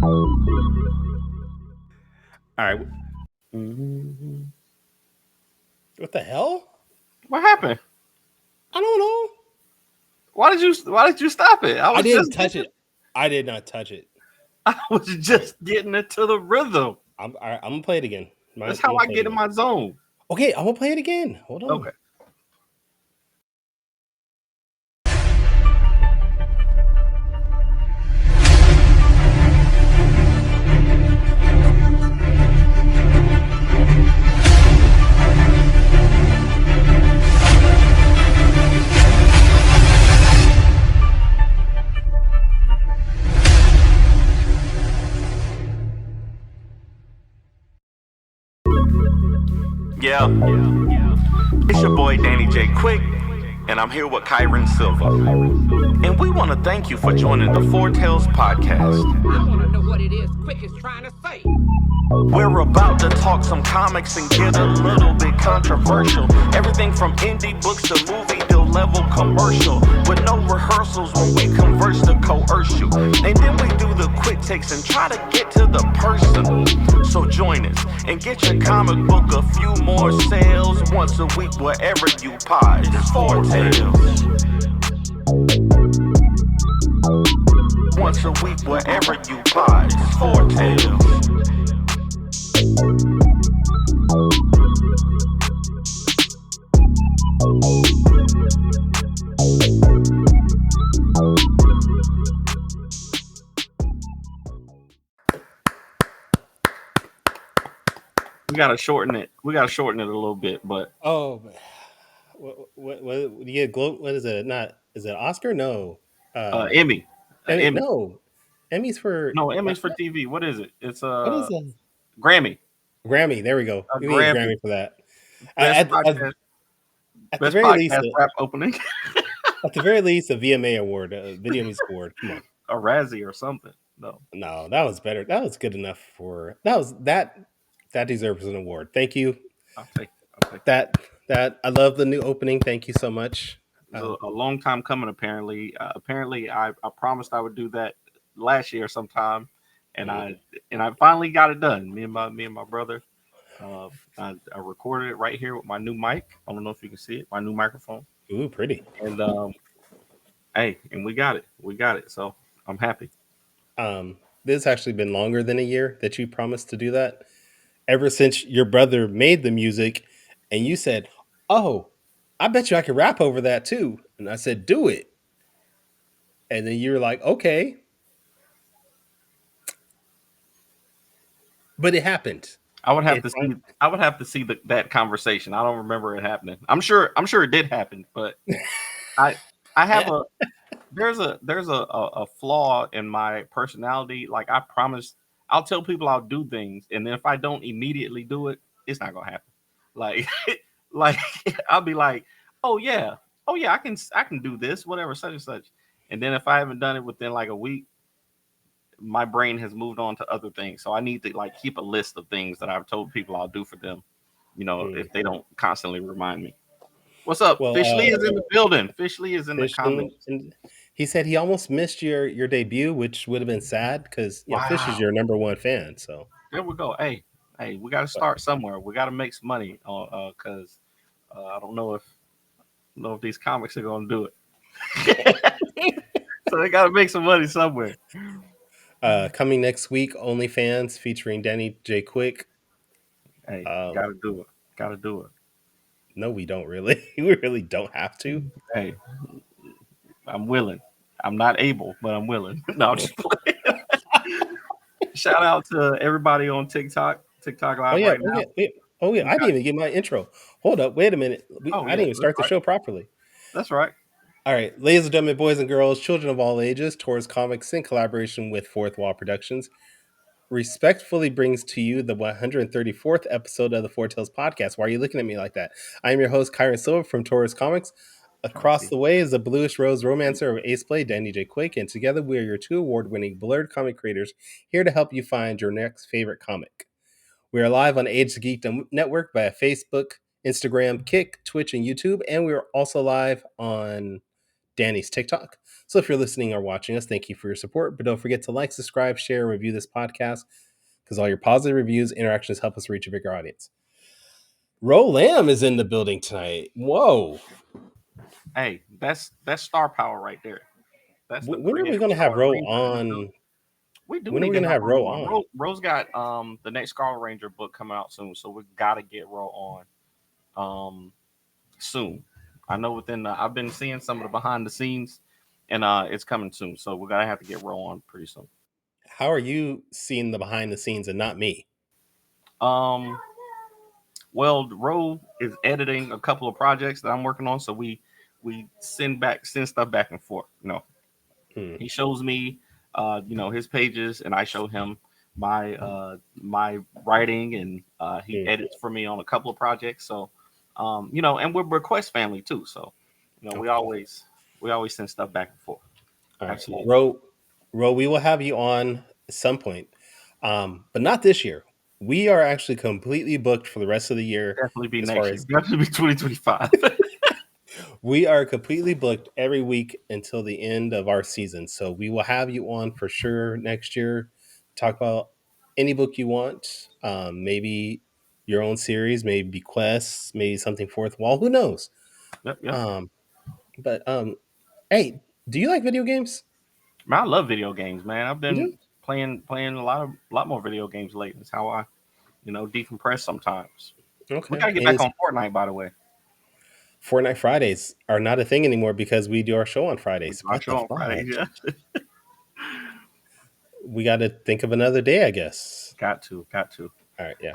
All right. Mhm. What the hell? What happened? I don't know. Why did you stop it? I I was didn't just touch getting it. I did not touch it. I was just getting into the rhythm. All right, I'm gonna play it again. That's I'm how gonna I play it get in again. my zone. Okay, I'm gonna play it again. Hold on. Okay. Yeah, it's your boy Danny J. Quick, and I'm here with Kyron Silva. And we want to thank you for joining the Four Tales podcast. I want to know what it is Quick is trying to say. We're about to talk some comics and get a little bit controversial. Everything from indie books to movie deal level commercial. With no rehearsals when we converse to coerce you. And then we do the quick takes and try to get to the person. So join us and get your comic book a few more sales once a week wherever you pod. It's Four Tales. Once a week wherever you pod. It's Four Tales. We gotta shorten it. We gotta shorten it a little bit, but Oh, what you get? What is it? Not is it Oscar? No. Emmy, Emmy? Emmy. No. Emmy's for No, Emmy's for TV. What is it? It's what is it? Grammy. Grammy. There we go. A We need a Grammy. Grammy for that. Best At, at, podcast. at the Best very least, podcast rap opening. at the very least, a VMA award, a Video Music Award. Come on. A Razzie or something. No. No, that was better. That was good enough for that deserves an award. Thank you. I'll take it. That I love the new opening. Thank you so much. It was a long time coming. Apparently, I promised I would do that last year sometime, and I finally got it done. Me and my brother. I recorded it right here with my new mic. I don't know if you can see it. My new microphone. Ooh, pretty. And hey, and we got it. We got it. So I'm happy. This has actually been longer than a year that you promised to do that. Ever since your brother made the music, and you said, "Oh, I bet you I could rap over that too," and I said, "Do it," and then you were like, "Okay," but it happened. I would have It to see. I would have to see that conversation. I don't remember it happening. I'm sure. I'm sure it did happen, but I I have a there's a flaw in my personality. Like I promise, I'll tell people I'll do things, and then if I don't immediately do it, it's not gonna happen. Like like I'll be like, oh yeah, I can do this, whatever, such and such. And then if I haven't done it within like a week, my brain has moved on to other things. So I need to like keep a list of things that I've told people I'll do for them. If they don't constantly remind me. What's up? well, Fish Lee is in the building. Fish Lee is in the Fish, and, comments. and he said he almost missed your debut, which would have been sad because Fish is Wow. your number one fan. So, There we go. Hey, we got to but start somewhere. We got to make some money, because I don't know if these comics are gonna do it. So they got to make some money somewhere. coming next week, OnlyFans featuring Danny J. Quick. Hey, got Um, to do it. Got to do it. no, we don't really. We really don't have to. Hey, I'm willing. I'm not able, but I'm willing. No, I'm just playing. Shout out to everybody on TikTok Oh Live yeah, right oh now. yeah, oh yeah. We I didn't got. even get my intro. Hold up, wait a minute. Oh I yeah, didn't even that's start the right. show properly. That's right. All right, ladies and gentlemen, boys and girls, children of all ages, Taurus Comics in collaboration with Fourth Wall Productions respectfully brings to you the 134th episode of the Four Tales podcast. Why are you looking at me like that? I am your host, Kyron Silva from Taurus Comics. Trying to Across see. the way is the bluish rose romancer of Ace Play, Danny J. Quake, and together we are your two award-winning blurred comic creators here to help you find your next favorite comic. We are live on Age to Geekdom Network via Facebook, Instagram, Kick, Twitch, and YouTube, and we are also live on Danny's TikTok. So if you're listening or watching us, thank you for your support. But don't forget to like, subscribe, share, and review this podcast because all your positive reviews, interactions help us reach a bigger audience. Ro Lamb is in the building tonight. Whoa. Hey, that's star power right there. That's the When are we creative going to have Scarlet Ro Ranger in the building. on? We do When are need we to going to have have Ro Ro on. on? Ro's got the next Scarlet Ranger book coming out soon, so we gotta get Ro on soon. I know I've been seeing some of the behind the scenes, and it's coming soon, so we're gonna have to get Ro on pretty soon. How are you seeing the behind the scenes and not me? Um, well, Ro is editing a couple of projects that I'm working on, so we send stuff back and forth. Hmm. He shows me, his pages, and I show him my writing, and he Hmm. edits for me on a couple of projects. So, and we're request family too. So, we Okay. always send stuff back and forth. All right. Absolutely, Ro, we will have you on at some point, but not this year. We are actually completely booked for the rest of the year. definitely be As far next year. as Definitely be 2025. we are completely booked every week until the end of our season. So we will have you on for sure next year. Talk about any book you want, maybe your own series, maybe quests, maybe something fourth wall. Who knows? Yep, yep. Um, but hey, do you like video games? Man, I love video games, man. I've You do? been playing a lot more video games lately. It's how I decompress sometimes. We Okay. gotta get back Is on Fortnite, by the way. Fortnite Fridays are not a thing anymore because we do our show on We Fridays. do our What the show on Friday. fuck? Yeah, We got to think of another day, I guess. got to. All right, yeah.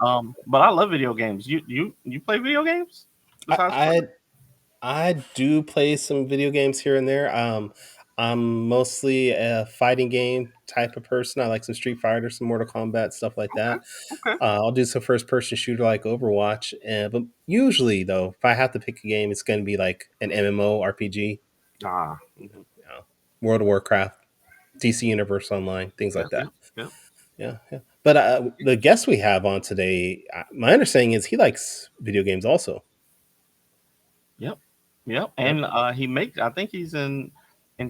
But I love video games. You play video games I besides I, Fortnite? I do play some video games here and there. I'm mostly a fighting game type of person. I like some Street Fighter, some Mortal Kombat, stuff like Okay, that. okay. I'll do some first person shooter like Overwatch. But usually, though, if I have to pick a game, it's going to be like an MMO RPG, Mhm. World of Warcraft, DC Universe Online, things like Yep, that. yep, yep, Yeah, yeah. But the guest we have on today, my understanding is he likes video games also. yep, yep. Yep. And he makes. I think he's in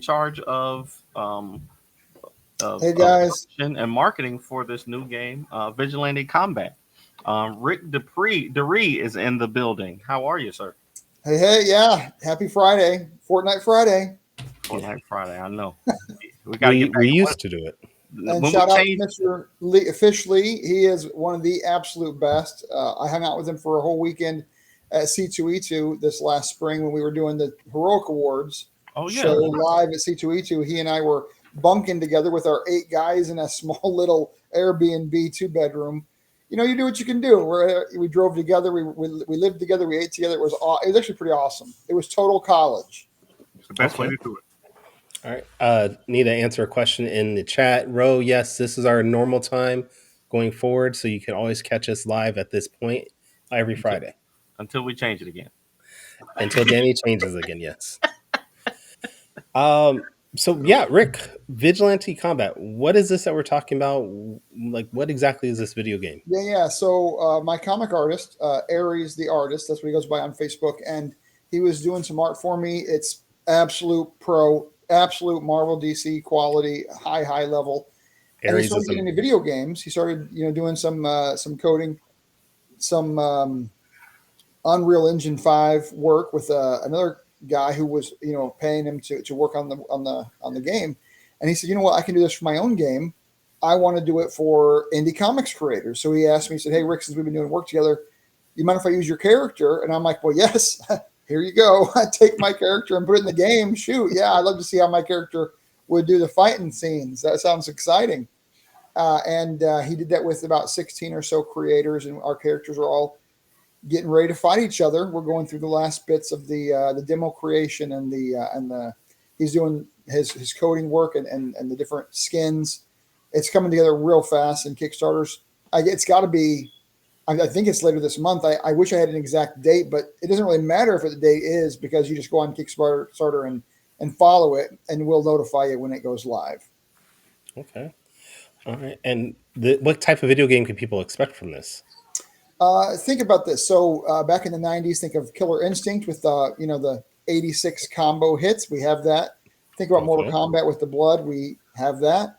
charge Hey of guys. production and marketing for this new game, Vigilante Combat. Rick Duree is in the building. How are you, sir? Hey, yeah. Happy Friday. Fortnite Friday. Fortnite Friday. I know. We got to get We back to used to do it. And when we shout out to change. Mr. Lee, Fish Lee. He is one of the absolute best. I hung out with him for a whole weekend at C2E2 this last spring when we were doing the Heroic Awards Oh yeah, show that's right. live at C2E2. He and I were bunking together with our 8 guys in a small little Airbnb 2-bedroom. You do what you can do. We drove together. We lived together. We ate together. It was actually pretty awesome. It was total college. It's the best way Okay. to do it. All right. Need to answer a question in the chat. Ro, yes, this is our normal time going forward. So you can always catch us live at this point every until Friday until we change it again. until Danny changes again. Yes. So yeah, Rick, Vigilante Combat. What is this that we're talking about? Like, what exactly is this video game? Yeah. So my comic artist, Aries the artist, that's what he goes by on Facebook, and he was doing some art for me. It's absolute pro, absolute Marvel DC quality, high level. And he Aries started is getting a into video games. He started, doing some coding, some Unreal Engine 5 work with another guy who was, paying him to work on the game. And he said, you know what, I can do this for my own game. I want to do it for indie comics creators. So he asked me, he said, hey, Rick, since we've been doing work together, you mind if I use your character? And I'm like, well, yes, here you go. I take my character and put it in the game. Shoot, yeah, I'd love to see how my character would do the fighting scenes. That sounds exciting. And he did that with about 16 or so creators, and our characters are all getting ready to fight each other. We're going through the last bits of the demo creation and the he's doing his coding work and the different skins. It's coming together real fast. And Kickstarter's, it's got to be. I think it's later this month. I wish I had an exact date, but it doesn't really matter if the date is because you just go on Kickstarter and follow it, and we'll notify you when it goes live. okay. All right. And what type of video game can people expect from this? Think about this. So back in the '90s, think of Killer Instinct with the 86 combo hits. We have that. Think about Mortal Okay. Kombat with the blood. We have that.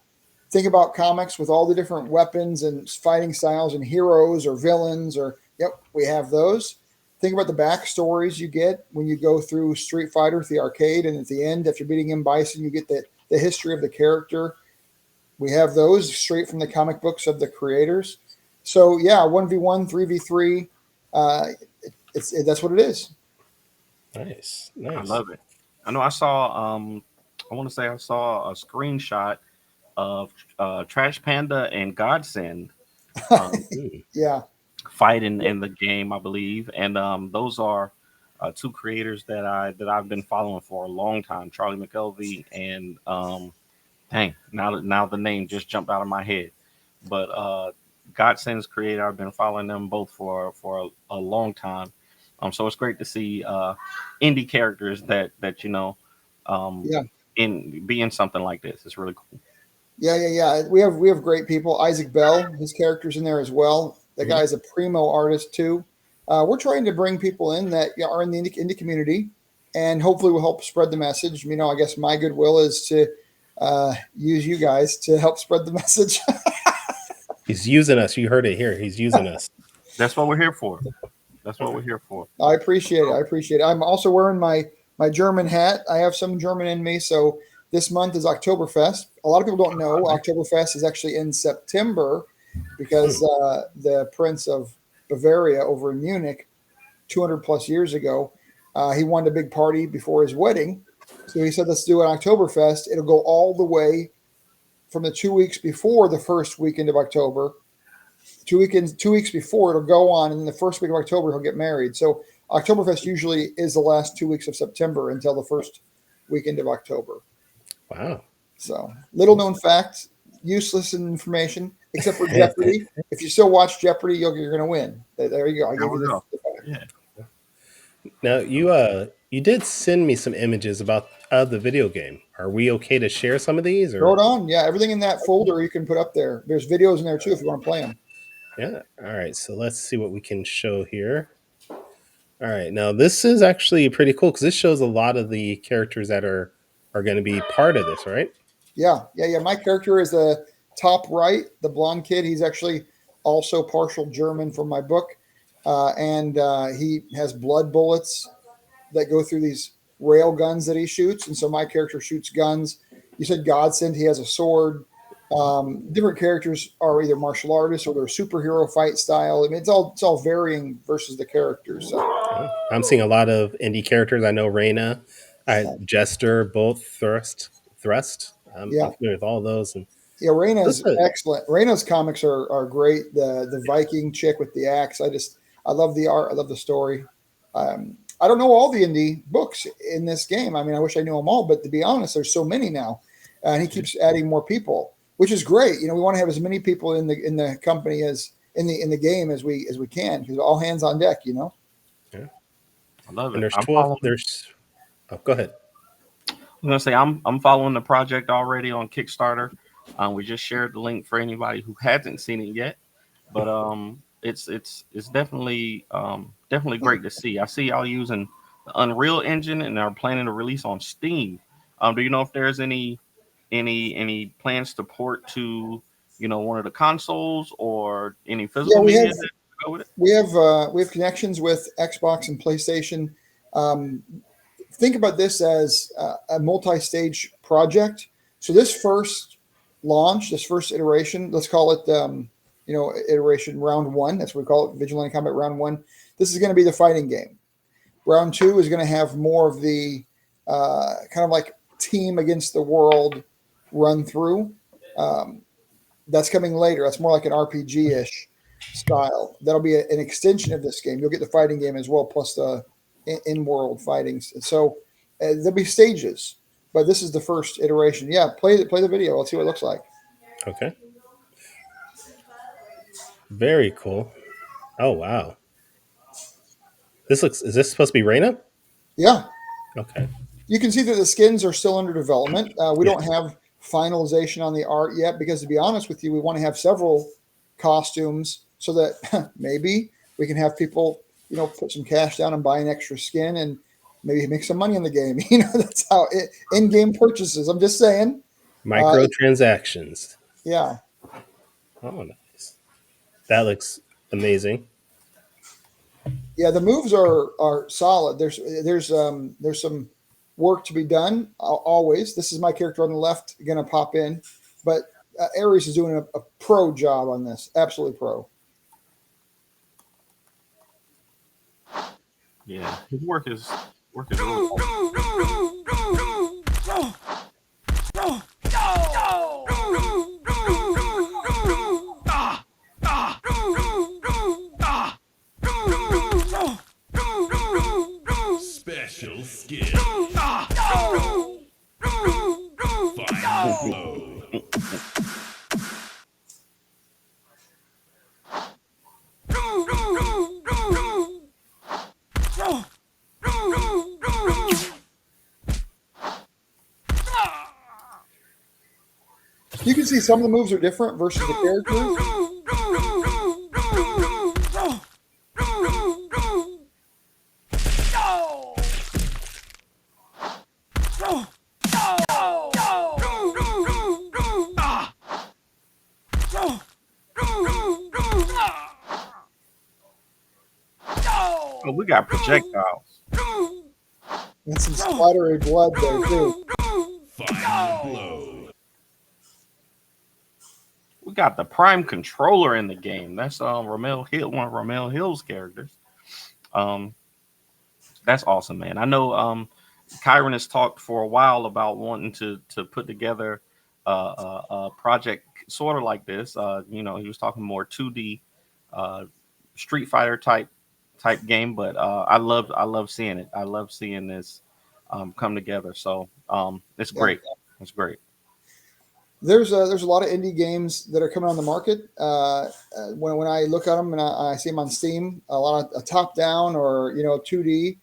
Think about comics with all the different weapons and fighting styles and heroes or villains, or yep, we have those. Think about the backstories you get when you go through Street Fighter at the arcade, and at the end, if you're beating M Bison, you get the history of the character. We have those straight from the comic books of the creators. So yeah, 1v1, 3v3, that's what it is. Nice. I Nice. love it. I know I saw I want to say I saw a screenshot of Trash Panda and Godsend um, Mm. Yeah, fighting in the game, I believe, and those are two creators that I've been following for a long time, Charlie McKelvey and dang, now the name just jumped out of my head, but Godsend's creator, I've been following them both for a long time. So it's great to see indie characters that um, yeah, in be in something like this. It's really cool. yeah. We have great people. Isaac Bell, his character's in there as well. That Mhm. guy's a primo artist too. We're trying to bring people in that are in the indie community, and hopefully will help spread the message. I guess my goodwill is to use you guys to help spread the message. He's using us. You heard it here. He's using us. That's what we're here for. That's what we're here for. I appreciate it. I appreciate it. I'm also wearing my German hat. I have some German in me. So this month is Oktoberfest. A lot of people don't know Oktoberfest is actually in September because Hmm. the Prince of Bavaria over in Munich, 200 plus years ago, he wanted a big party before his wedding. So he said, let's do an Oktoberfest. It'll go all the way from the 2 weeks before the first weekend of October 2 weeks before it'll go on, and in the first week of October he'll get married. So Oktoberfest usually is the last 2 weeks of September until the first weekend of October. Wow. So little known fact, useless information, except for Jeopardy. If you still watch Jeopardy, you're going to win. There you go. I There gave we you go. the fact. Yeah. Now you did send me some images about the video game. Are we okay to share some of these Throw or? it on. Yeah, everything in that folder you can put up there. There's videos in there too if you want to play them. Yeah. All right. So let's see what we can show here. All right. Now this is actually pretty cool because this shows a lot of the characters that are going to be part of this, right? Yeah. My character is the top right, the blonde kid. He's actually also partial German from my book, and he has blood bullets that go through these rail guns that he shoots, and so my character shoots guns. You said Godsend, he has a sword. Different characters are either martial artists or they're superhero fight style. I mean, it's all varying versus the characters. So Yeah. I'm seeing a lot of indie characters. I know Reina, Jester, both Thrust. I'm yeah, familiar with all those. And yeah, this Reina's excellent. Reina's comics are great. The Viking chick with the axe. I love the art. I love the story. I don't know all the indie books in this game. I mean, I wish I knew them all, but to be honest, there's so many now, and he keeps adding more people, which is great. We want to have as many people in the company as in the game as we can, because all hands on deck. yeah. I love And it. there's 12. There's oh, go ahead. I'm gonna say I'm following the project already on Kickstarter. We just shared the link for anybody who hasn't seen it yet, but it's definitely great to see. I see y'all using the Unreal Engine and are planning to release on Steam. Do you know if there's any plans to port to one of the consoles or any Yeah, physical we have media that go with it? we have connections with Xbox and PlayStation. Um, think about this as a multi-stage project. So this first launch, this first iteration, let's call it, iteration round one. That's what we call it, Vigilante Combat round one. This is going to be the fighting game. Round two is going to have more of the kind of like team against the world run through. Um, that's coming later. That's more like an RPG-ish style. That'll be an extension of this game. You'll get the fighting game as well, plus the in-world fightings. So there'll be stages, but this is the first iteration. Yeah, play the video. Let's see what it looks like. Okay. Very cool. Oh wow. Is this supposed to be Reina? Yeah, Okay. you can see that the skins are still under development. We don't Yes. have finalization on the art yet because, to be honest with you, we want to have several costumes so that maybe we can have people, put some cash down and buy an extra skin, and maybe make some money in the game. That's how in-game purchases. I'm just saying. Microtransactions. Yeah. Oh, nice. That looks amazing. Yeah, the moves are solid. There's some work to be done always. This is my character on the left going to pop in, but Ares is doing a pro job on this. Absolutely pro. Yeah, his work is really Special skill. Final blow. You can see some of the moves are different versus the character. Oh, we got projectiles. And some splattery blood there too. Final blow. We got the Prime Controller in the game. That's Ramel Hill, one of Ramel Hill's characters. That's awesome, man. I know Kyron has talked for a while about wanting to put together a project sort of like this. He was talking more 2D Street Fighter type game, but I love seeing it. I love seeing this come together. So it's great. It's great. There's a lot of indie games that are coming on the market. When I look at them and I see them on Steam, a lot of top down or 2D.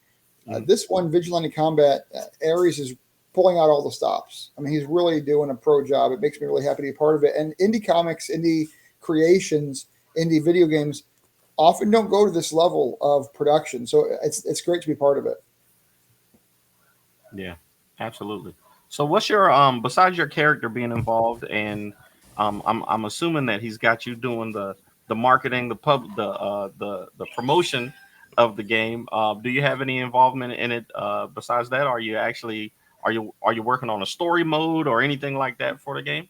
This one, Vigilante Combat, Ares is pulling out all the stops. I mean, he's really doing a pro job. It makes me really happy to be part of it. And indie comics, indie creations, indie video games often don't go to this level of production. So it's great to be part of it. Yeah, absolutely. So what's your besides your character being involved, and I'm assuming that he's got you doing the marketing, the promotion of the game. Do you have any involvement in it besides that? Are you working on a story mode or anything like that for the game?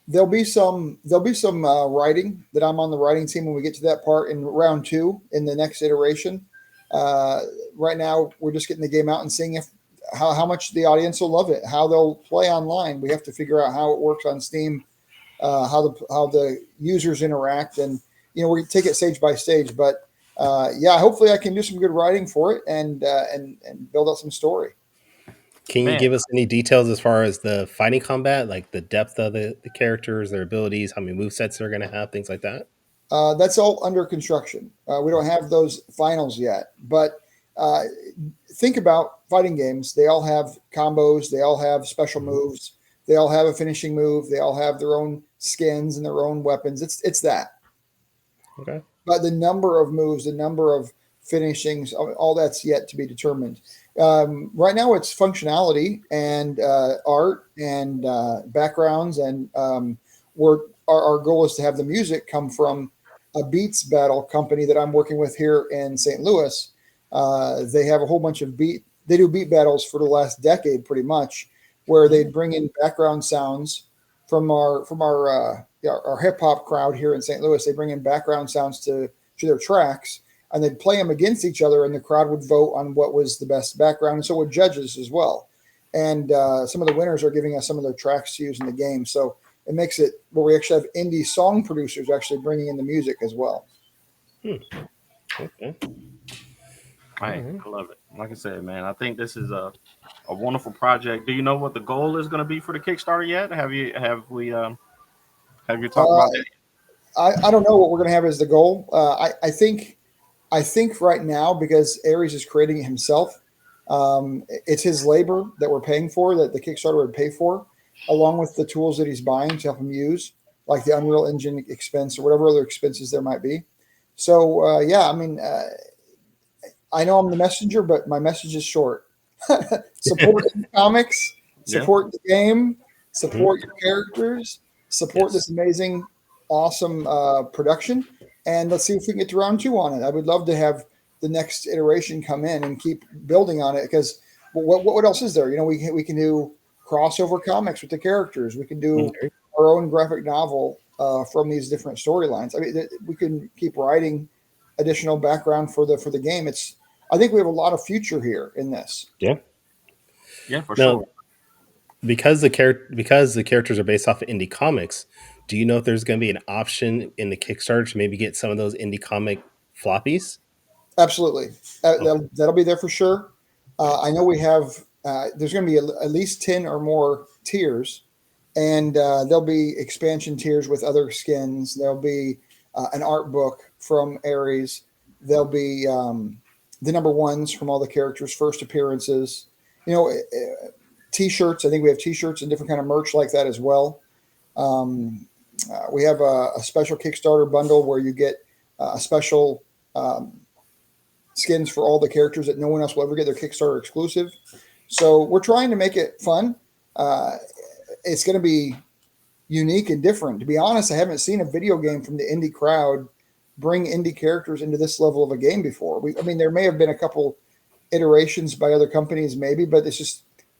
There'll be some writing that I'm on the writing team when we get to that part in round 2 in the next iteration. Right now, we're just getting the game out and seeing how much the audience will love it, how they'll play online. We have to figure out how it works on Steam, how the users interact, and we take it stage by stage. But hopefully I can do some good writing for it and build out some story. Can you give us any details as far as the fighting combat, like the depth of the characters, their abilities, how many movesets they're going to have, things like that? That's all under construction. We don't have those finals yet, but think about fighting games. They all have combos. They all have special moves. They all have a finishing move. They all have their own skins and their own weapons. It's that. Okay. But the number of moves, the number of finishings, all that's yet to be determined. Right now, it's functionality and art and backgrounds, and our goal is to have the music come from a beats battle company that I'm working with here in St. Louis. They have a whole bunch of they do beat battles for the last decade, pretty much, where they bring in background sounds from our hip hop crowd here in St. Louis. They bring in background sounds to their tracks, and they'd play them against each other, and the crowd would vote on what was the best background, and so would judges as well. And some of the winners are giving us some of their tracks to use in the game. So it makes it where we actually have indie song producers actually bringing in the music as well. Okay. I love it. Like I said, man, I think this is a wonderful project. Do you know what the goal is going to be for the Kickstarter yet? Have you talked about it? I don't know what we're going to have as the goal. I think right now, because Ares is creating it himself, it's his labor that we're paying for, that the Kickstarter would pay for, along with the tools that he's buying to help him use, like the Unreal Engine expense or whatever other expenses there might be. So, I know I'm the messenger, but my message is short. support the comics, Yeah. support the game, support your characters, support Yes. this amazing, awesome production, and let's see if we can get to round 2 on it. I would love to have the next iteration come in and keep building on it because what else is there? You know, we can do crossover comics with the characters. We can do Okay. our own graphic novel from these different storylines. I mean, we can keep writing additional background for the game. I think we have a lot of future here in this. Yeah. Yeah, for Now, sure. because the characters are based off of indie comics, do you know if there's going to be an option in the Kickstarter to maybe get some of those indie comic floppies? Absolutely, Okay. that'll be there for sure. I know we have. There's going to be at least 10 or more tiers, and there'll be expansion tiers with other skins. There'll be an art book from Ares. There'll be the number ones from all the characters' first appearances. You know, T-shirts. I think we have T-shirts and different kind of merch like that as well. We have a special Kickstarter bundle where you get a special skins for all the characters that no one else will ever get. Their Kickstarter exclusive. So we're trying to make it fun. It's going to be unique and different. To be honest, I haven't seen a video game from the indie crowd bring indie characters into this level of a game before. I mean, there may have been a couple iterations by other companies, maybe, but this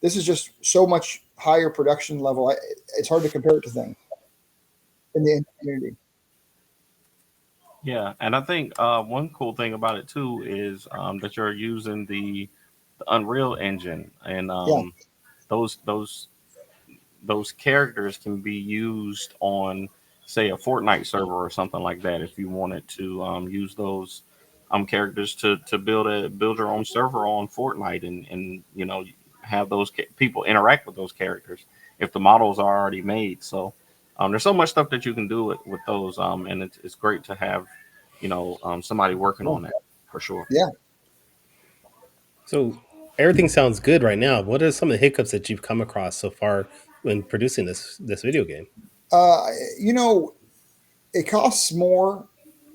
is just so much higher production level. It's hard to compare it to things in the indie community. Yeah, and I think one cool thing about it too is that you're using the Unreal Engine, and Yeah. those characters can be used on, say, a Fortnite server or something like that. If you wanted to use those characters to build your own server on Fortnite, and you know, have those people interact with those characters if the models are already made. So there's so much stuff that you can do with those, and it's great to have, you know, somebody working on that for sure. Yeah. So everything sounds good right now. What are some of the hiccups that you've come across so far when producing this video game? Uh, you know, it costs more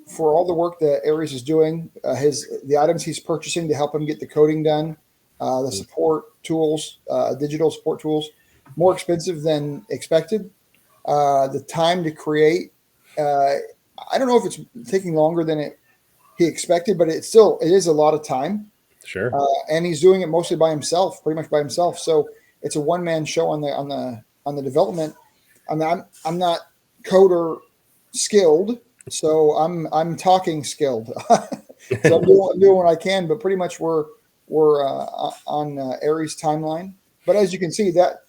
for all the work that Ares is doing. The items he's purchasing to help him get the coding done, the support tools, digital support tools, more expensive than expected. The time to create, I don't know if it's taking longer than he expected, but it is a lot of time. Sure. And he's doing it mostly by himself, pretty much by himself. So it's a one man show on the development. I mean, I'm not coder skilled, so I'm talking skilled. So I'm doing what I can, but pretty much we're on Ares' timeline. But as you can see, that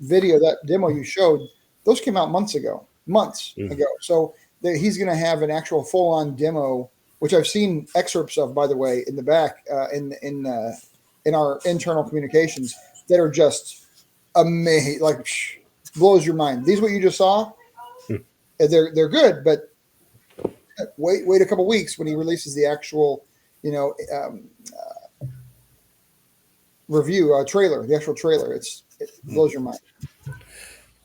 video, that demo you showed, those came out months ago. So he's going to have an actual full on demo, which I've seen excerpts of, by the way, in the back in our internal communications that are just amazing, like blows your mind. These what you just saw. They're good, but wait a couple weeks when he releases the actual, review trailer, the actual trailer. It blows your mind.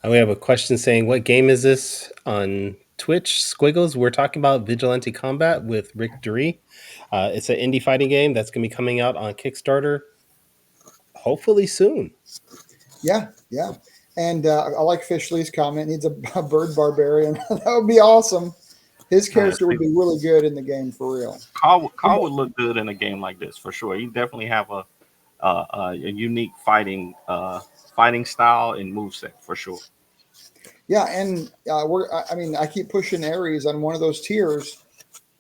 We have a question saying, "What game is this on Twitch?" Squiggles. We're talking about Vigilante Combat with Rick Duree. It's an indie fighting game that's going to be coming out on Kickstarter, hopefully soon. Yeah. And I like Fishley's comment. Needs a bird barbarian. That would be awesome. His character would be really good in the game for real. Carl would look good in a game like this for sure. You definitely have a unique fighting style and moveset for sure. Yeah, and I keep pushing Ares on one of those tiers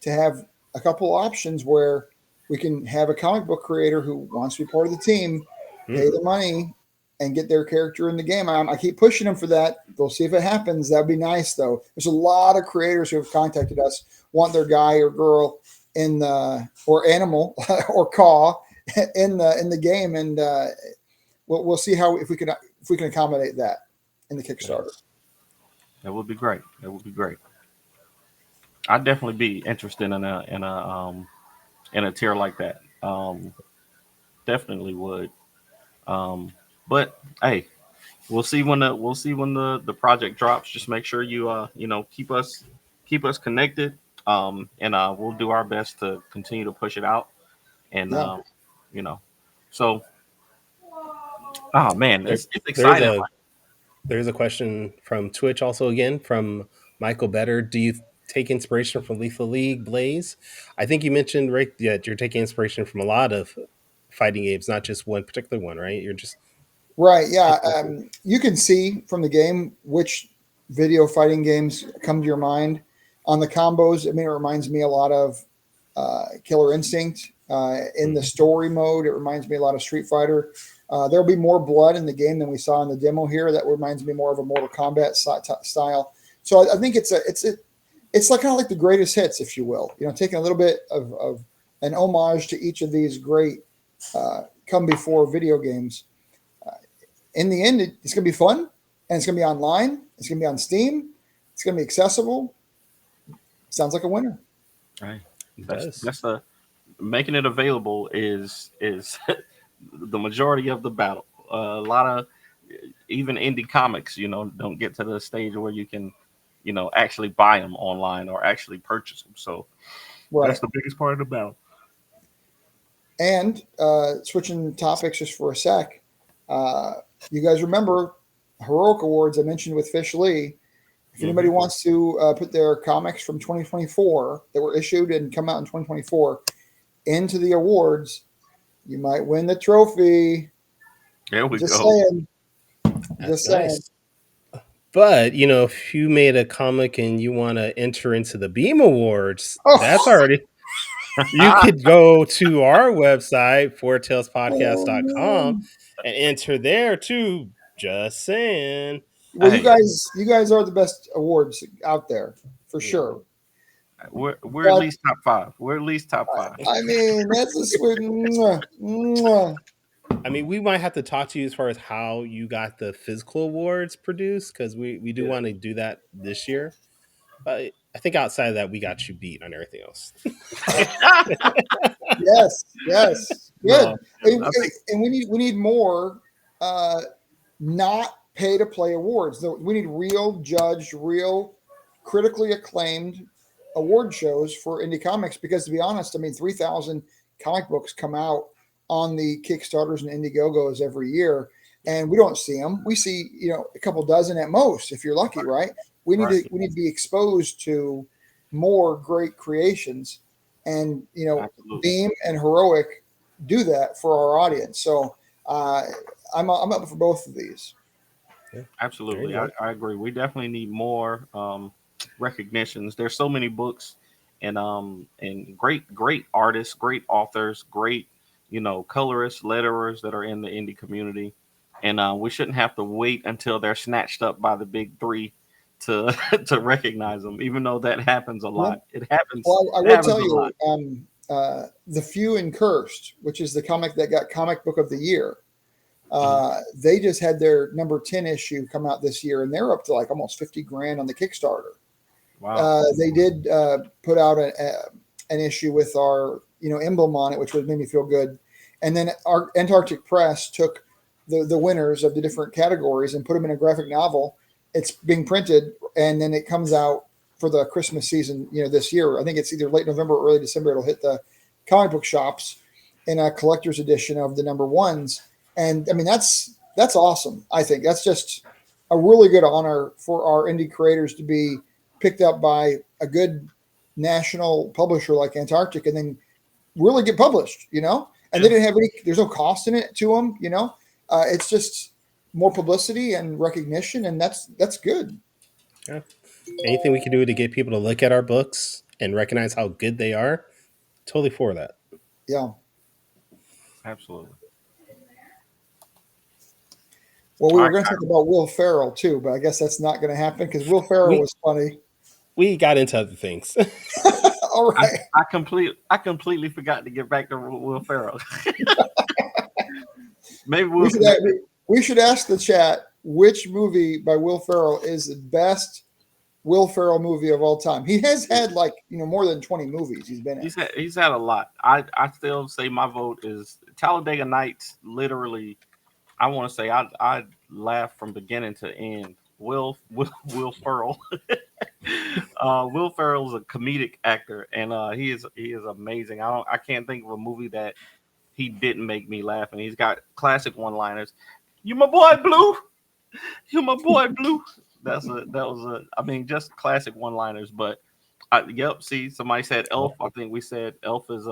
to have a couple options where we can have a comic book creator who wants to be part of the team, pay the money, and get their character in the game. I keep pushing them for that. We'll see if it happens. That'd be nice, though. There's a lot of creators who have contacted us, want their guy or girl or animal or caw in the game, and we'll see if we can accommodate that in the Kickstarter. That would be great. I'd definitely be interested in a tier like that. Definitely would. But hey, we'll see when the project drops. Just make sure you keep us connected. And we'll do our best to continue to push it out. And so Oh man, There, it's there's exciting. a there's a question from Twitch also again from Michael Better. Do you take inspiration from Lethal League, Blaze? I think you mentioned right that you're taking inspiration from a lot of fighting games, not just one particular one, right? You're just Right. Yeah. You can see from the game which video fighting games come to your mind. On the combos, I mean, it reminds me a lot of Killer Instinct. In the Mhm. story mode, it reminds me a lot of Street Fighter. There'll be more blood in the game than we saw in the demo here. That reminds me more of a Mortal Kombat style. So I think it's like kind of like the greatest hits, if you will. You know, taking a little bit of an homage to each of these great come before video games. In the end, it's going to be fun, and it's going to be online. It's going to be on Steam. It's going to be accessible. Sounds like a winner. Right. It That's does. that's the making it available is the majority of the battle. A lot of even indie comics, don't get to the stage where you can, actually buy them online or actually purchase them. So that's Right. the biggest part of the battle. And switching topics just for a sec, uh, you guys remember Heroic Awards I mentioned with Fish Lee. If anybody Mhm. wants to put their comics from 2024 that were issued and come out in 2024 into the awards, you might win the trophy. There we Just go. saying. That's Just saying. nice. But if you made a comic and you want to enter into the Beam Awards, that's Oh, already you could go to our website, oh fourtailspodcast.com, man. and enter there too. Just saying. Well, you Hey, guys are the best awards out there for Mhm. sure. we're at But least top five. We're at least top five. I mean, that's a sweet. Mwah, mwah. I mean, we might have to talk to you as far as how you got the physical awards produced because we do Yeah. want to do that this year. But I think outside of that, we got you beat on everything else. Yes, yes, good. No, And, I think and we need more uh, not pay to play awards. We need real judged, real critically acclaimed award shows for indie comics. Because to be honest, I mean, 3,000 comic books come out on the Kickstarters and Indiegogos every year, and we don't see them. We see a couple dozen at most, if you're lucky, right? We need right. to be exposed to more great creations, and Absolutely. Beam and Heroic do that for our audience. So uh, I'm up for both of these. Yeah, there you Absolutely. I, go. I agree. We definitely need more recognitions. There's so many books and great artists, great authors, great, colorists, letterers that are in the indie community. And we shouldn't have to wait until they're snatched up by the big three to to recognize them, even though that happens a Yeah. lot. It happens. Well, I It will happens tell a lot. you, The Few and Cursed, which is the comic that got Comic Book of the Year, Mhm. they just had their number 10 issue come out this year, and they're up to like almost 50 grand on the Kickstarter. Wow. They did put out an issue with our emblem on it, which made me feel good. And then our Antarctic Press took the winners of the different categories and put them in a graphic novel. It's being printed, and then it comes out for the Christmas season. This year, I think it's either late November or early December. It'll hit the comic book shops in a collector's edition of the number ones. And I mean, that's awesome. I think that's just a really good honor for our indie creators to be picked up by a good national publisher like Antarctic, and then really get published. And they Yeah. didn't have there's no cost in it to them. It's just more publicity and recognition, and that's good. Yeah. Anything we can do to get people to look at our books and recognize how good they are, totally for that. Yeah. Absolutely. Well, we All were right. going to talk about Will Ferrell too, but I guess that's not going to happen because Will Ferrell We was funny. we got into other things. All I, right. I completely forgot to get back to Will Ferrell. Maybe We we'll should connect it. we should ask the chat which movie by Will Ferrell is the best Will Ferrell movie of all time. He has had more than 20 movies he's been in. He's had a lot. I still say my vote is Talladega Nights. Literally, I want to say I laughed from beginning to end. Will Ferrell. Will Ferrell's a comedic actor, and he is amazing. I can't think of a movie that he didn't make me laugh, and he's got classic one liners. You my boy Blue. You my boy Blue. I mean, just classic one-liners. But yep. See, somebody said Elf. I think we said Elf is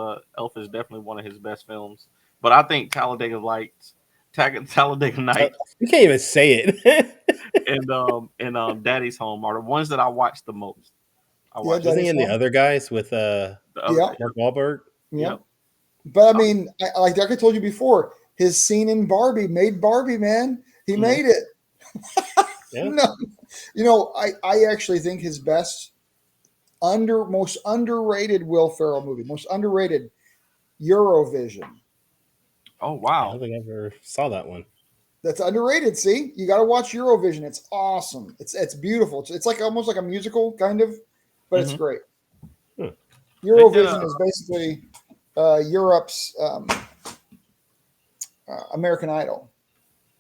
definitely one of his best films. But I think Talladega Nights, You can't even say it. and Daddy's Home are the ones that I watch the most. I Yeah, watch Wasn't he Daddy's in the Home. other guys with the other. Yeah. Mark Wahlberg? Yeah. Yep. But I mean, like I told you before, his scene in Barbie made Barbie, man. He Mhm. made it. Yeah. No, I actually think his best most underrated Will Ferrell movie, most underrated Eurovision. Oh I wow. don't think I ever saw that one. That's underrated. See, you got to watch Eurovision. It's awesome. It's beautiful. It's like almost like a musical kind of, but it's Mhm. great. Hmm. Eurovision is basically Europe's American Idol.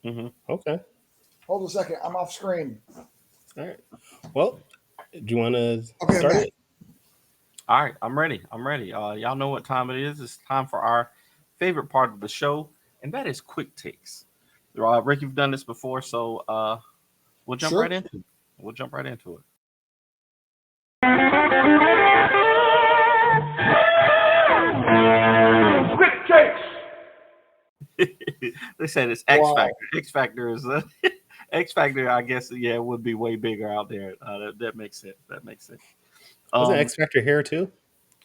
Mm-hmm. Okay. Hold a second. I'm off screen. All right. Well, do you want to Okay, start I'm back. it? All right, I'm ready. Y'all know what time it is. It's time for our favorite part of the show, and that is quick takes. Rick, you've done this before, so we'll jump Sure. right into it. We'll jump right into Quick takes. it. They said it's X Wow. Factor. X Factor is X Factor. I guess it would be way bigger out there. That makes sense. That makes sense. Wasn't X Factor here too?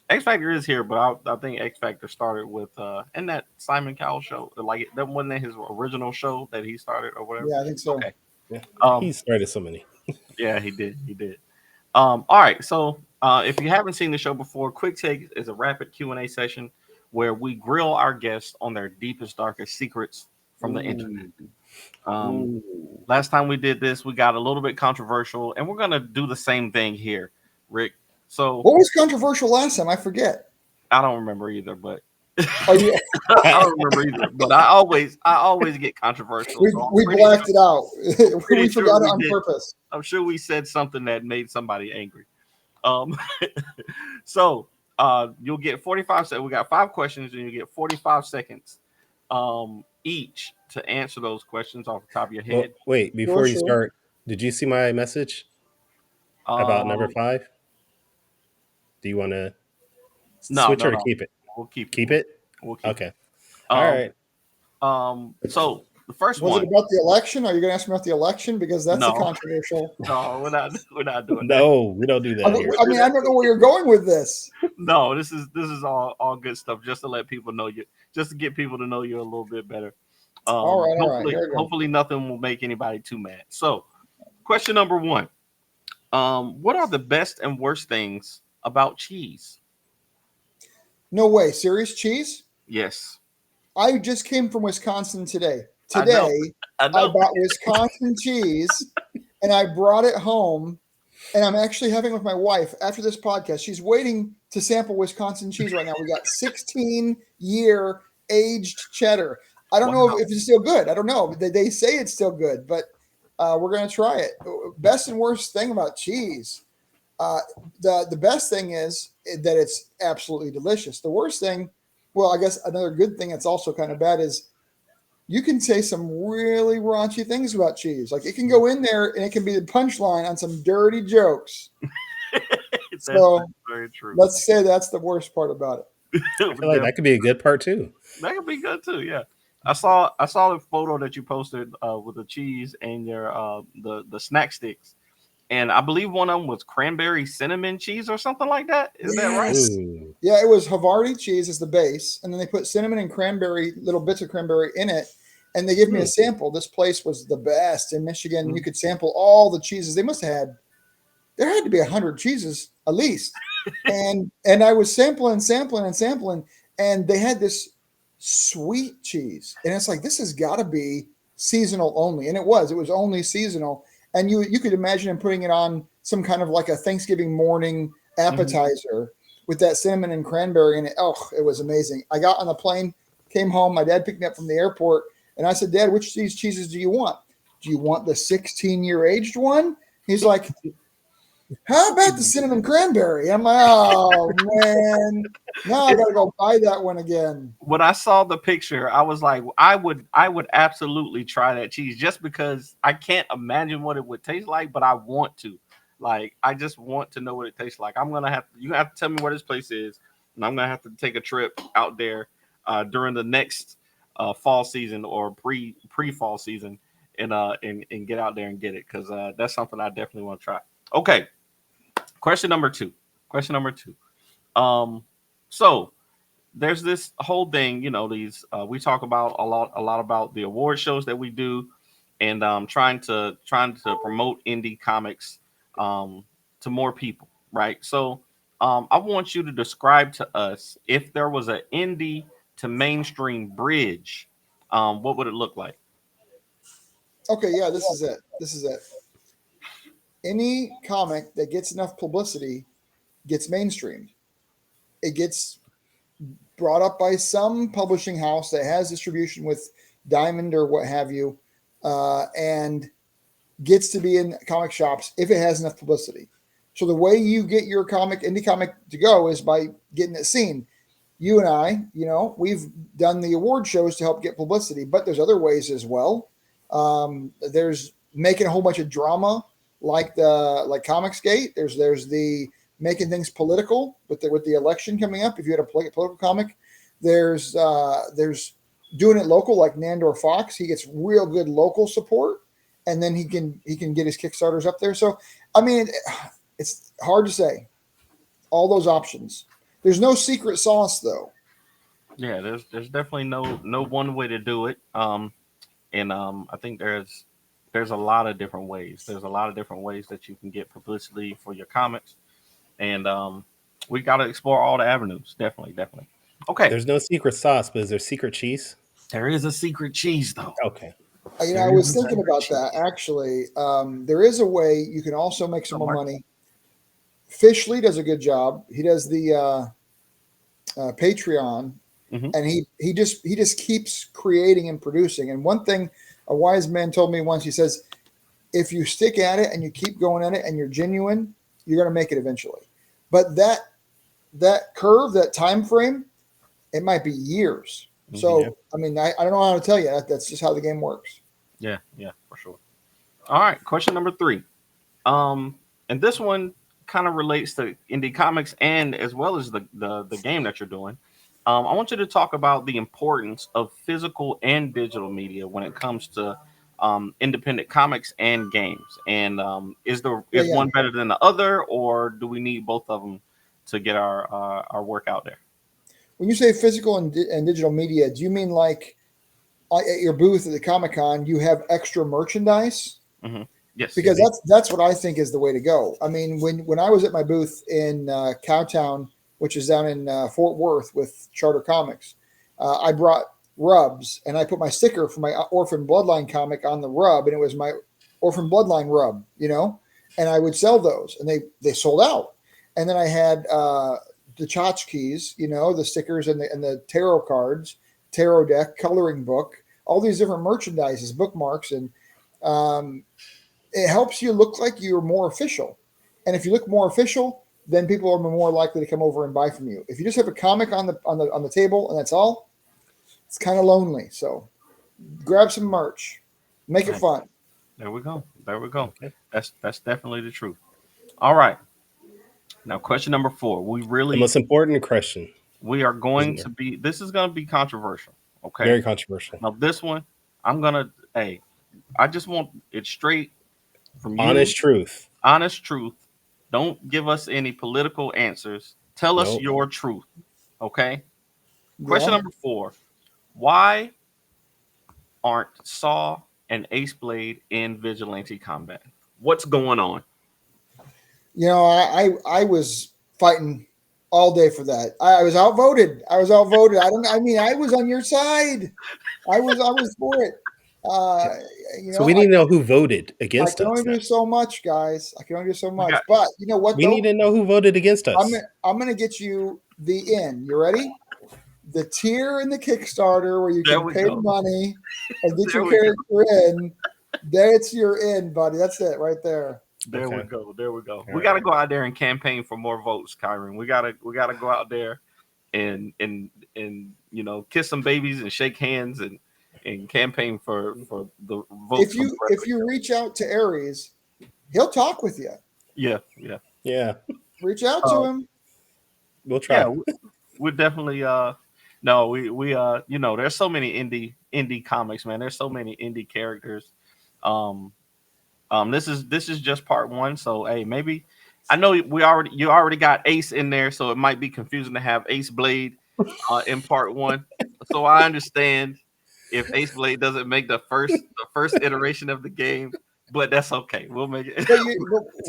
X Factor is here, but I think X Factor started with in that Simon Cowell show. Like that wasn't his original show that he started or whatever. Yeah, I think so. Okay. Yeah. Um, He started so many. Yeah, he did. He did. All right. So if you haven't seen the show before, Quick Take is a rapid Q&A session where we grill our guests on their deepest, darkest secrets from the internet. Last time we did this, we got a little bit controversial, and we're gonna do the same thing here, Rick. So What was controversial last time? I forget. I don't remember either, but Oh, yeah. I don't remember either. But I always get controversial. So I'm We pretty blacked sure- it out. pretty We sure forgot we it on did. purpose. I'm sure we said something that made somebody angry. Um, so you'll get 45 seconds. We got 5 questions, and you get 45 seconds each to answer those questions off the top of your Well, head. wait, before you Sure. start, did you see my message about number Um, 5? Do you want to no, switch no, or no. keep it? We'll keep Keep it? We'll keep Okay. it. All right. So the first Was one. it about the election? Are you going to ask me about the election? Because that's a No. controversial. No, we're not doing that. No, we don't do that here. I mean, I don't know where you're going with this. No, this is all good stuff just to let people know you, just to get people to know you a little bit better. All right. Hopefully, Here we go. hopefully nothing will make anybody too mad. So, question number 1. What are the best and worst things about cheese? No way. Serious cheese? Yes. I just came from Wisconsin today. I know. Today, I I know. bought Wisconsin cheese and I brought it home. And I'm actually having it with my wife after this podcast. She's waiting to sample Wisconsin cheese right now. We got 16-year aged cheddar. I don't know if it's still good. I don't know. They say it's still good, but we're going to try it. Best and worst thing about cheese. The best thing is that it's absolutely delicious. The worst thing, well, I guess another good thing that's also kind of bad is you can say some really raunchy things about cheese. Like it can go in there and it can be the punchline on some dirty jokes. So very true. let's say that's the worst part about it. I feel like that could be a good part too. That could be good too. Yeah, I saw the photo that you posted with the cheese and your the snack sticks, and I believe one of them was cranberry cinnamon cheese or something like that. Is that right? Yes. Ooh. Yeah, it was Havarti cheese as the base, and then they put cinnamon and cranberry, little bits of cranberry in it, and they give me a sample. This place was the best in Michigan. You could sample all the cheeses. They must have had, there had to be 100 cheeses at least. and I was sampling, and they had this sweet cheese. And it's like, this has got to be seasonal only. And it was only seasonal. And you could imagine him putting it on some kind of like a Thanksgiving morning appetizer with that cinnamon and cranberry in it. Oh, it was amazing. I got on the plane, came home. My dad picked me up from the airport, and I said, Dad, which of these cheeses do you want? Do you want the 16-year aged one? He's like, How about the cinnamon cranberry? I'm like, oh man, now I gotta go buy that one again. When I saw the picture, I was like, I would absolutely try that cheese just because I can't imagine what it would taste like, but I want to. Like, I just want to know what it tastes like. You have to tell me where this place is, and I'm gonna have to take a trip out there during the next fall season or pre fall season, and get out there and get it because that's something I definitely want to try. Okay, question number two. Question number two. Um, so there's this whole thing, these we talk about a lot about the award shows that we do, and trying to promote indie comics to more people, right? So I want you to describe to us if there was an indie to mainstream bridge, what would it look like? Okay, yeah, this is it. This is it. Any comic that gets enough publicity gets mainstreamed. It gets brought up by some publishing house that has distribution with Diamond or what have you, and gets to be in comic shops if it has enough publicity. So the way you get your indie comic to go is by getting it seen. You and I, we've done the award shows to help get publicity, but there's other ways as well. There's making a whole bunch of drama like Comicsgate. There's the making things political with the election coming up. If you had a political comic, there's doing it local like Nandor Fox. He gets real good local support, and then he can get his Kickstarters up there. So I mean, it's hard to say. All those options. There's no secret sauce though. Yeah, there's definitely no one way to do it. And I think there's a lot of different ways. There's a lot of different ways that you can get publicity for your comics, and we got to explore all the avenues. Definitely, definitely. Okay, There's no secret sauce, but is there secret cheese? there is a secret cheese though. Okay. I was thinking about that actually. There is a way you can also make some more money. Fishley does a good job. He does the Patreon, and he just keeps creating and producing. And one thing a wise man told me once, he says, if you stick at it and you keep going at it and you're genuine, you're going to make it eventually. But that curve, that time frame, it might be years. So I mean, I don't know how to tell you that. That's just how the game works. Yeah, for sure. All right, question number 3. And this one kind of relates to indie comics and as well as the game that you're doing. I want you to talk about the importance of physical and digital media when it comes to independent comics and games. And is one better than the other, or do we need both of them to get our work out there? When you say physical and digital media, do you mean like at your booth at the Comic-Con, you have extra merchandise? Mm-hmm. Yes, because that's what I think is the way to go. I mean, when I was at my booth in Cowtown, which is down in Fort Worth with Charter Comics, I brought rubs and I put my sticker for my Orphan Bloodline comic on the rub, and it was my Orphan Bloodline rub, and I would sell those, and they sold out. And then I had the tchotchkes, the stickers and the tarot cards, tarot deck, coloring book, all these different merchandises, bookmarks, and it helps you look like you're more official. And if you look more official, then people are more likely to come over and buy from you. If you just have a comic on the table and that's all, it's kind of lonely. So grab some merch, make it fun. There we go. Okay. That's definitely the truth. All right. Now, question number 4. The most important question. We are going to be. This is going to be controversial. Okay. Very controversial. Now, this one, I just want it straight from you. Honest truth. Honest truth. Don't give us any political answers. Tell us your truth. Okay. Question number 4. Why aren't Saw and Ace Blade in Vigilante Combat? What's going on? I was fighting all day for that. I was outvoted. I was on your side. I was for it. So we need to know who voted against us. I can only do so much, guys. But you know what? We need to know who voted against us. I'm going to get you the in. You ready? The tier in the Kickstarter where you can pay money and get your character in. That's your in, buddy. That's it right there. There we Okay. go. There we go. All We right. got to go out there and campaign for more votes, Kyron. We gotta go out there and kiss some babies and shake hands and campaign for the votes for the If you reach out to Aries, he'll talk with you. yeah, yeah. Yeah, Reach out to Uh, him. we'll yeah, try. we're definitely no, we there's so many indie comics, man. There's so many indie characters. Um this is just part one, so hey, maybe I know you already got Ace in there, so it might be confusing to have Ace Blade in part one. So I understand if Ace Blade doesn't make the first iteration of the game, but that's okay. We'll make it. But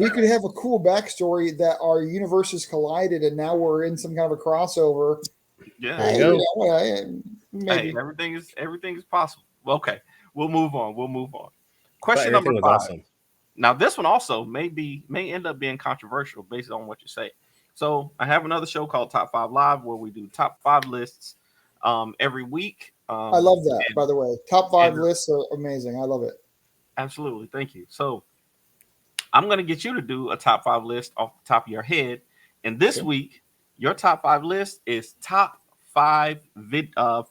we could have a cool backstory that our universes collided, and now we're in some kind of a crossover. Yeah. There you You go. know, Hey, maybe. everything is possible. Okay, we'll move on. We'll move on. But Question number everything was 5. awesome. Now, this one also may end up being controversial based on what you say. So, I have another show called Top 5 Live where we do top 5 lists every week. I love that, and- by the way. Top 5 and- lists are amazing. I love it. Absolutely, thank you. So, I'm going to get you to do a top 5 list off the top of your head. And this Okay. week, your top 5 list is top 5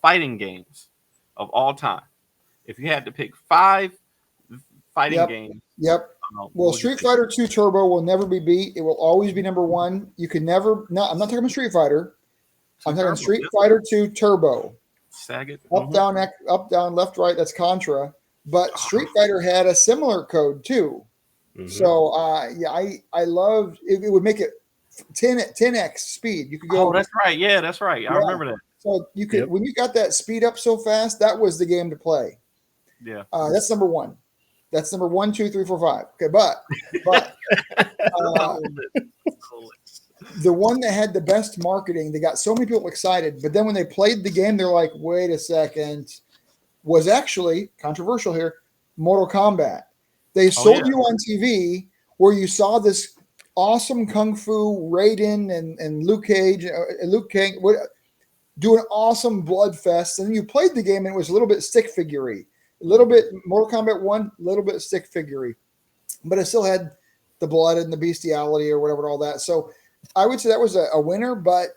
fighting games of all time. If you had to pick 5 fighting Yep. games, Yep. what Well, would you Street pick? Fighter 2 Turbo will never be beat. It will always be number 1. You can never. No, I'm not talking about Street Fighter. I'm talking Turbo, Street yep. Fighter 2 Turbo. Saget. Up, down, up, down, left, right. That's Contra. But Street Fighter had a similar code too. Mhm. So yeah, I loved it. It would make it 10x speed. You could go. Oh, that's right. Yeah, that's right. I Yeah. remember that. So you could Yep. when you got that speed up so fast, that was the game to play. Yeah. That's number 1. That's number 1, 2, 3, 4, 5. Okay, but the one that had the best marketing, they got so many people excited, but then when they played the game, they're like, wait a second, was actually controversial here, Mortal Kombat. They sold yeah. you on TV where you saw this awesome Kung Fu Raiden and Luke Cage, Luke King, do an awesome blood fest, and then you played the game and it was a little bit stick figure-y. A little bit Mortal Kombat 1, a little bit stick figure-y. But it still had the blood and the bestiality or whatever, all that. So I would say that was a winner, but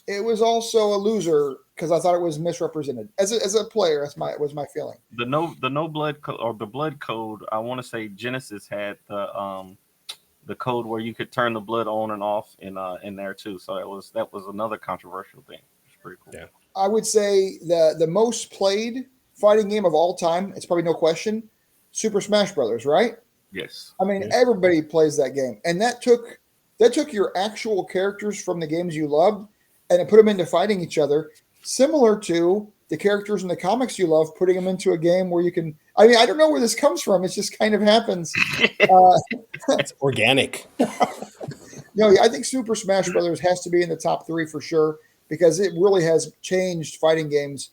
it was also a loser because I thought it was misrepresented. As a player, was my feeling. The no blood or the blood code. I want to say Genesis had the code where you could turn the blood on and off in there too. So that was another controversial thing. It's pretty cool. Yeah. I would say the most played fighting game of all time, it's probably no question, Super Smash Brothers, right? Yes. I mean, Yeah. everybody plays that game, and that took your actual characters from the games you loved and it put them into fighting each other, similar to the characters in the comics you love, putting them into a game where you can. I mean, I don't know where this comes from. It just kind of happens. It's organic. I think Super Smash Brothers has to be in the top 3 for sure because it really has changed fighting games.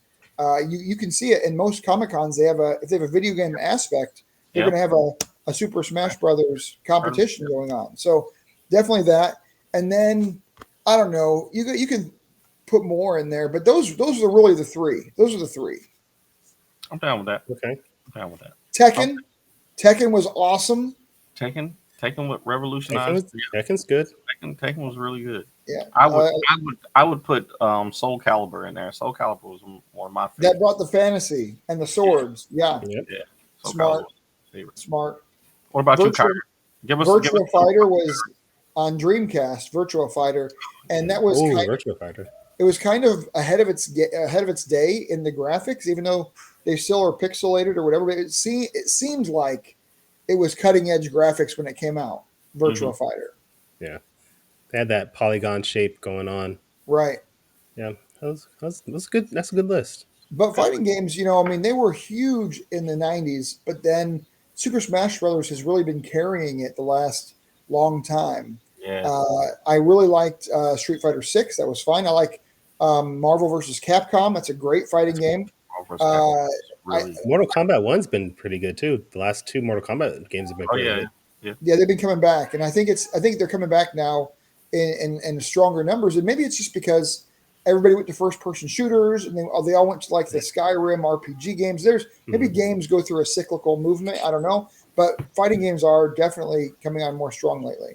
You can see it in most Comic Cons. If they have a video game aspect, they're Yep. going to have a Super Smash Brothers competition going on. So definitely that. And then I don't know. You can put more in there, but those are really the 3. Those are the 3. I'm down with that. Okay. I'm down with that. Tekken was awesome. Tekken what revolutionized. Tekken's good. Tekken was really good. Yeah, I would put Soul Calibur in there. Soul Calibur was one of my that favorites. brought the fantasy and the swords. Yeah, Yep. Yeah. Soul Smart. Calibur was my favorite. smart. What about you, Virtual- Kyrie? Give us Virtua Fighter was on Dreamcast. Virtua Fighter, and that was Ooh, kind Virtua Fighter. it was kind of ahead of its day in the graphics, even though they still are pixelated or whatever. But it seemed like it was cutting edge graphics when it came out. Virtua Fighter, Yeah. They had that polygon shape going on. right? Yeah. That's good. That's a good list. But fighting games, I mean, they were huge in the '90s, but then Super Smash Brothers has really been carrying it the last long time. Yeah. I really liked Street Fighter 6. That was fine. I like Marvel versus Capcom. That's a great fighting game. Really. Mortal Kombat 1's been pretty good too. The last 2 Mortal Kombat games have been Oh pretty yeah. good. Yeah, they've been coming back, and I think they're coming back now in stronger numbers. And maybe it's just because everybody went to first person shooters, and they all went to like the Skyrim RPG games. There's maybe games go through a cyclical movement. I don't know, But fighting games are definitely coming on more strong lately.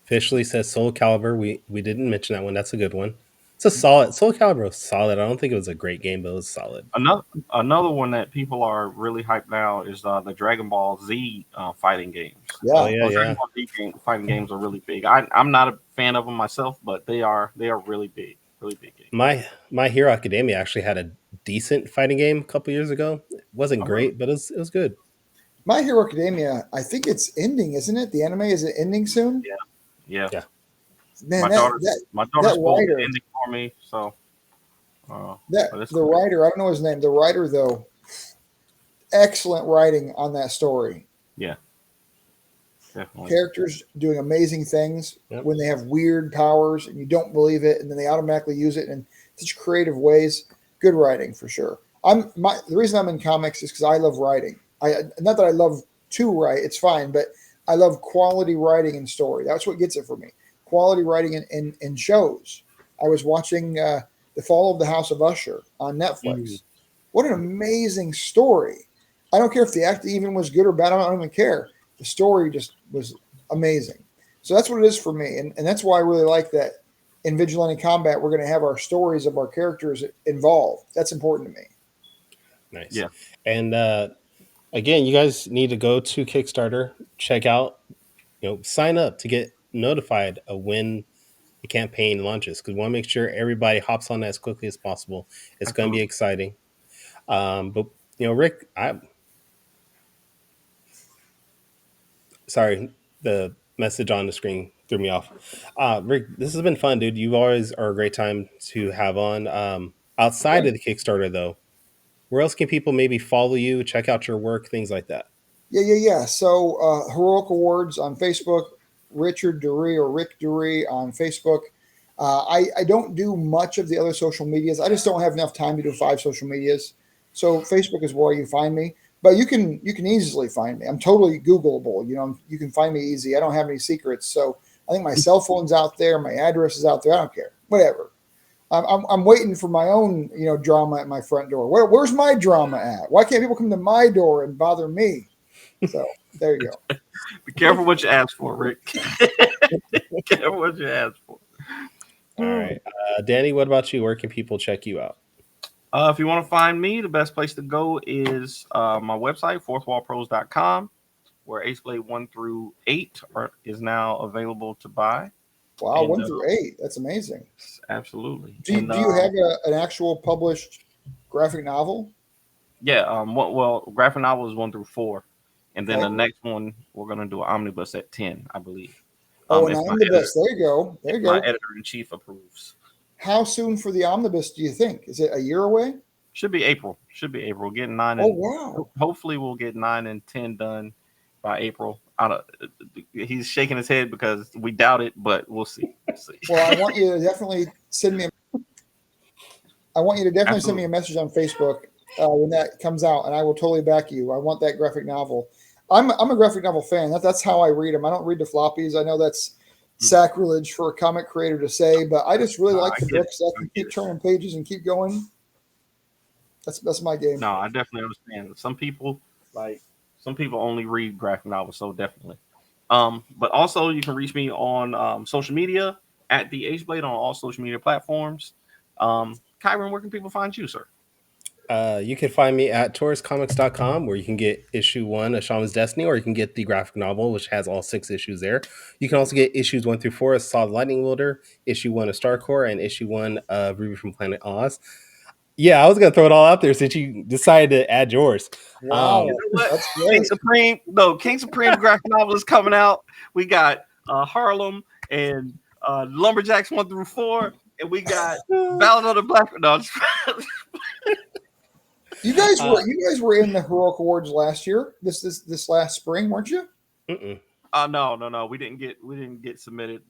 Officially says Soul Calibur. We didn't mention that one. That's a good one. It's a solid Soul Calibur was solid. I don't think it was a great game, but it was solid. Another one that people are really hyped now is the Dragon Ball Z fighting games. Oh Yeah. yeah, Those yeah. Dragon Ball Z fighting games are really big. I'm not a fan of them myself, but they are really big games. My Hero Academia actually had a decent fighting game a couple years ago. It wasn't Oh, really? great, but it was good. My Hero Academia, I think it's ending, isn't it? The anime, is it ending soon? Yeah, yeah. Yeah. Man, My daughter spoiled the writer, ending for me, so that but it's the cool. writer, I don't know his name. The writer, though, excellent writing on that story. Yeah, definitely. Characters doing amazing things Yep. when they have weird powers and you don't believe it, and then they automatically use it in such creative ways. Good writing for sure. The reason I'm in comics is because I love writing. I not that I love to write, it's fine, but I love quality writing and story. That's what gets it for me. Quality writing in shows. I was watching The Fall of the House of Usher on Netflix. What an amazing story! I don't care if the acting even was good or bad. I don't even care. The story just was amazing. So that's what it is for me. And that's why I really like that in Vigilante Combat, we're going to have our stories of our characters involved. That's important to me. Nice. Yeah. And again, you guys need to go to Kickstarter, check out, sign up to get notified of when the campaign launches because we want to make sure everybody hops on that as quickly as possible. It's going to be Absolutely. exciting. But Rick, sorry, the message on the screen threw me off. Rick, this has been fun, dude. You always are a great time to have on. Outside Okay. of the Kickstarter, though, where else can people maybe follow you, check out your work, things like that? Yeah. So Heroic Awards on Facebook, Richard Duree or Rick Duree on Facebook. I don't do much of the other social medias. I just don't have enough time to do 5 social medias. So Facebook is where you find me. But you can easily find me. I'm totally Googleable. You can find me easy. I don't have any secrets. So I think my cell phone's out there, my address is out there. I don't care. Whatever. I'm waiting for my own drama at my front door. Where's my drama at? Why can't people come to my door and bother me? So there you go. Be careful what you ask for, Rick. Be careful what you ask for. All right. Danny, what about you? Where can people check you out? If you want to find me, the best place to go is my website, fourthwallpros.com, where Ace Blade 1 through 8 is now available to buy. Wow, And, 1 through 8. That's amazing. Absolutely. Do you have an actual published graphic novel? Yeah. Well, graphic novel is 1 through 4, and then Okay. the next one we're gonna do an omnibus at 10, I believe. An If omnibus. There you go. There you my go. editor in chief approves. How soon for the omnibus do you think? Is it a year away? Should be April. Getting 9 Oh, and wow. hopefully we'll get 9 and 10 done by April. He's shaking his head because we doubt it, but we'll see. Well, I want you to definitely send me Absolutely. a message on Facebook when that comes out, and I will totally back you. I want that graphic novel. I'm a graphic novel fan. That's how I read them. I don't read the floppies. I know that's sacrilege for a comic creator to say, but I just really like the books. I can keep turning pages and keep going. That's my game. No, I definitely understand. Some people only read graphic novels, so definitely. But also you can reach me on social media at the Ace Blade on all social media platforms. Kyron, where can people find you, sir? You can find me at tauruscomics.com where you can get issue 1 of Shaman's Destiny, or you can get the graphic novel, which has all 6 issues there. You can also get issues 1 through 4 of Solid Lightning Wielder, issue 1 of Starcore, and issue 1 of Ruby from Planet Oz. Yeah, I was going to throw it all out there since you decided to add yours. Wow, You know what? that's great. King Supreme graphic novel is coming out. We got Harlem and Lumberjacks 1 through 4, and we got Ballad of the Black. No, You guys were in the Heroic Awards last year. This last spring, weren't you? no. We didn't get submitted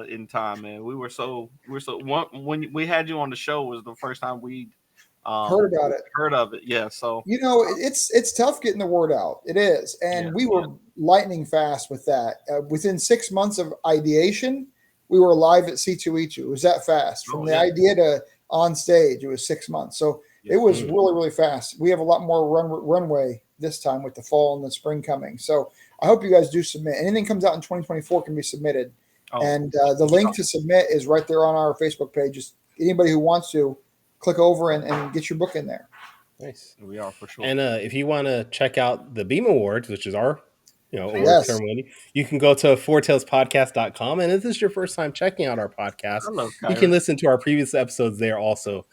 in time, man. We were so when we had you on the show was the first time we Heard about it. Heard of it, yeah. So it's tough getting the word out. It is, and we were lightning fast with that. Within 6 months of ideation, we were live at C2E2. It was that fast from the idea to on stage. It was 6 months, so it was really really fast. We have a lot more runway this time with the fall and the spring coming. So I hope you guys do submit. Anything comes out in 2024 can be submitted. And the link to submit is right there on our Facebook page. Just anybody who wants to click over and get your book in there. Nice. We are for sure. And if you want to check out the Beam Awards, which is our award Yes. ceremony, you can go to fourtailspodcast.com. And if this is your first time checking out our podcast, Hello, you can listen to our previous episodes there also.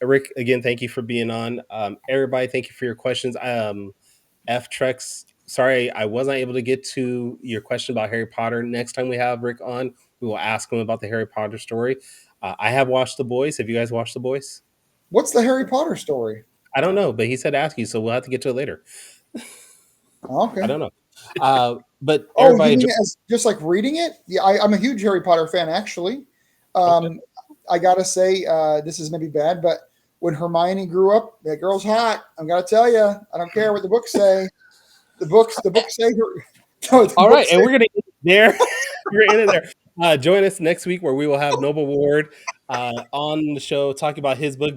Rick, again, thank you for being on. Everybody, thank you for your questions. F Trex, sorry, I wasn't able to get to your question about Harry Potter. Next time we have Rick on, we will ask him about the Harry Potter story. I have watched The Boys. Have you guys watched The Boys? What's the Harry Potter story? I don't know, but he said ask you, so we'll have to get to it later. Okay. I don't know. But Oh, everybody, you mean as just like reading it? Yeah, I'm a huge Harry Potter fan, actually. I gotta say, this is maybe bad, but when Hermione grew up, that girl's hot. I'm gonna tell you. I don't care what the books say. The books say her. No, all right, and we're gonna end it there. We're gonna end it there. Join us next week where we will have Noble Ward on the show talking about his book,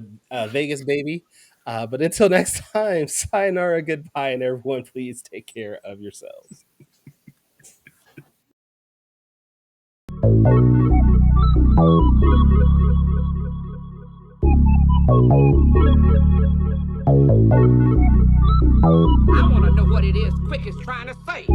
Vegas Baby. But until next time, sayonara, goodbye, and everyone, please take care of yourselves. I want to know what it is Quick is trying to say.